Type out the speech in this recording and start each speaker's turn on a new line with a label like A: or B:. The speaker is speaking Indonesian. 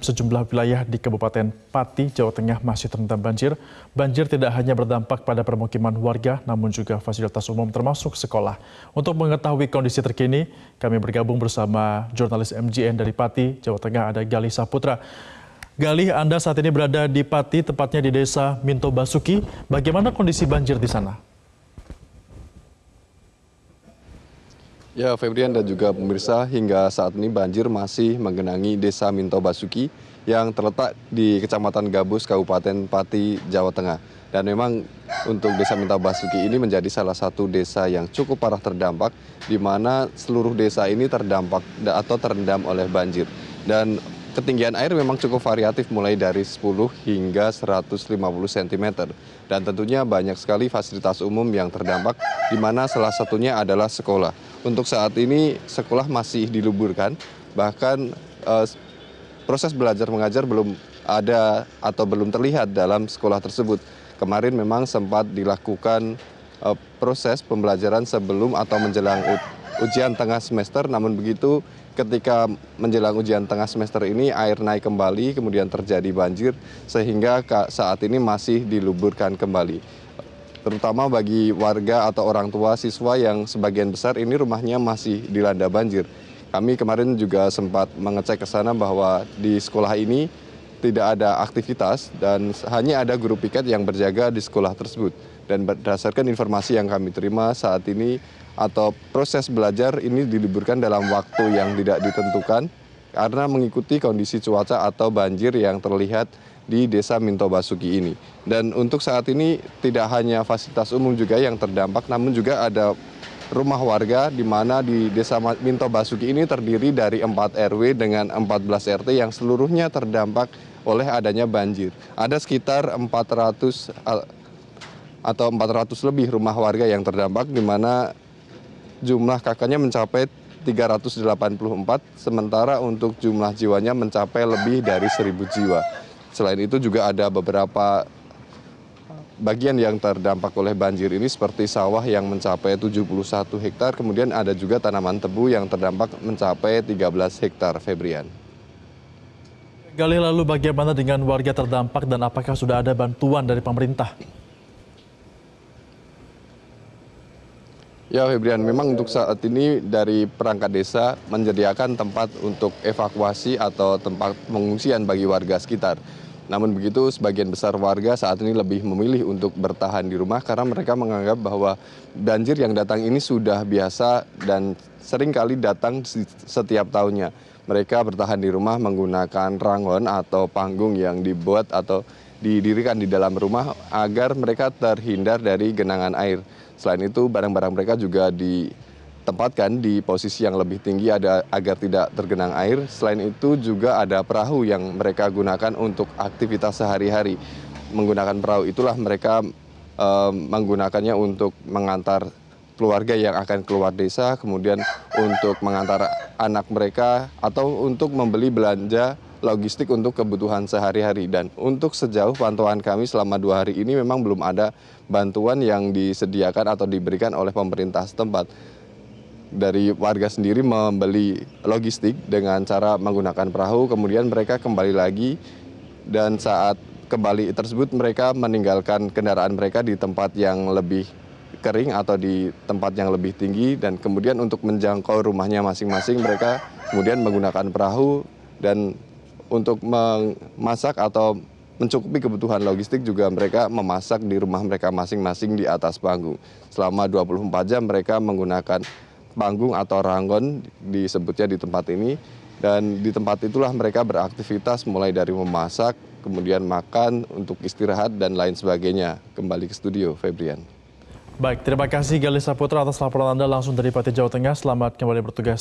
A: sejumlah wilayah di Kabupaten Pati, Jawa Tengah masih terendam banjir. Banjir tidak hanya berdampak pada permukiman warga, namun juga fasilitas umum termasuk sekolah. Untuk mengetahui kondisi terkini, kami bergabung bersama jurnalis MJN dari Pati, Jawa Tengah, ada Galih Saputra. Galih, Anda saat ini berada di Pati, tepatnya di Desa Minto Basuki. Bagaimana kondisi banjir di sana?
B: Ya, Febrian dan juga pemirsa, hingga saat ini banjir masih menggenangi Desa Minto Basuki yang terletak di Kecamatan Gabus, Kabupaten Pati, Jawa Tengah. Dan memang untuk Desa Minto Basuki ini menjadi salah satu desa yang cukup parah terdampak, di mana seluruh desa ini terdampak atau terendam oleh banjir. Dan ketinggian air memang cukup variatif, mulai dari 10 hingga 150 cm. Dan tentunya banyak sekali fasilitas umum yang terdampak, di mana salah satunya adalah sekolah. Untuk saat ini sekolah masih diliburkan, bahkan proses belajar mengajar belum ada atau belum terlihat dalam sekolah tersebut. Kemarin memang sempat dilakukan proses pembelajaran sebelum atau menjelang ujian tengah semester, namun begitu ketika menjelang ujian tengah semester ini air naik kembali, kemudian terjadi banjir sehingga saat ini masih diliburkan kembali. Terutama bagi warga atau orang tua siswa yang sebagian besar ini rumahnya masih dilanda banjir. Kami kemarin juga sempat mengecek ke sana bahwa di sekolah ini tidak ada aktivitas dan hanya ada guru piket yang berjaga di sekolah tersebut. Dan berdasarkan informasi yang kami terima saat ini, atau proses belajar ini diliburkan dalam waktu yang tidak ditentukan karena mengikuti kondisi cuaca atau banjir yang terlihat di Desa Minto Basuki ini. Dan untuk saat ini tidak hanya fasilitas umum juga yang terdampak, namun juga ada rumah warga di mana di Desa Minto Basuki ini terdiri dari 4 RW dengan 14 RT yang seluruhnya terdampak oleh adanya banjir. Ada sekitar 400 atau 400 lebih rumah warga yang terdampak, di mana jumlah kakaknya mencapai 384, sementara untuk jumlah jiwanya mencapai lebih dari 1.000 jiwa. Selain itu juga ada beberapa bagian yang terdampak oleh banjir ini seperti sawah yang mencapai 71 hektar, kemudian ada juga tanaman tebu yang terdampak mencapai 13 hektar, Febrian.
A: Galih, lalu bagaimana dengan warga terdampak dan apakah sudah ada bantuan dari pemerintah?
B: Ya, Febrian, memang untuk saat ini dari perangkat desa menyediakan tempat untuk evakuasi atau tempat pengungsian bagi warga sekitar. Namun begitu, sebagian besar warga saat ini lebih memilih untuk bertahan di rumah karena mereka menganggap bahwa banjir yang datang ini sudah biasa dan sering kali datang setiap tahunnya. Mereka bertahan di rumah menggunakan rangon atau panggung yang dibuat atau didirikan di dalam rumah agar mereka terhindar dari genangan air. Selain itu, barang-barang mereka juga ditempatkan di posisi yang lebih tinggi agar tidak tergenang air. Selain itu juga ada perahu yang mereka gunakan untuk aktivitas sehari-hari. Menggunakan perahu itulah mereka menggunakannya untuk mengantar keluarga yang akan keluar desa, kemudian untuk mengantar anak mereka atau untuk membeli belanja logistik untuk kebutuhan sehari-hari. Dan untuk sejauh pantauan kami selama 2 hari ini memang belum ada bantuan yang disediakan atau diberikan oleh pemerintah setempat. Dari warga sendiri membeli logistik dengan cara menggunakan perahu, kemudian mereka kembali lagi dan saat kembali tersebut mereka meninggalkan kendaraan mereka di tempat yang lebih kering atau di tempat yang lebih tinggi, dan kemudian untuk menjangkau rumahnya masing-masing mereka kemudian menggunakan perahu, dan untuk memasak atau mencukupi kebutuhan logistik juga mereka memasak di rumah mereka masing-masing di atas panggung. Selama 24 jam mereka menggunakan panggung atau ranggon disebutnya di tempat ini, dan di tempat itulah mereka beraktivitas mulai dari memasak, kemudian makan, untuk istirahat dan lain sebagainya. Kembali ke studio, Febrian.
A: Baik, terima kasih Galih Saputra atas laporan Anda langsung dari Pati, Jawa Tengah. Selamat kembali bertugas.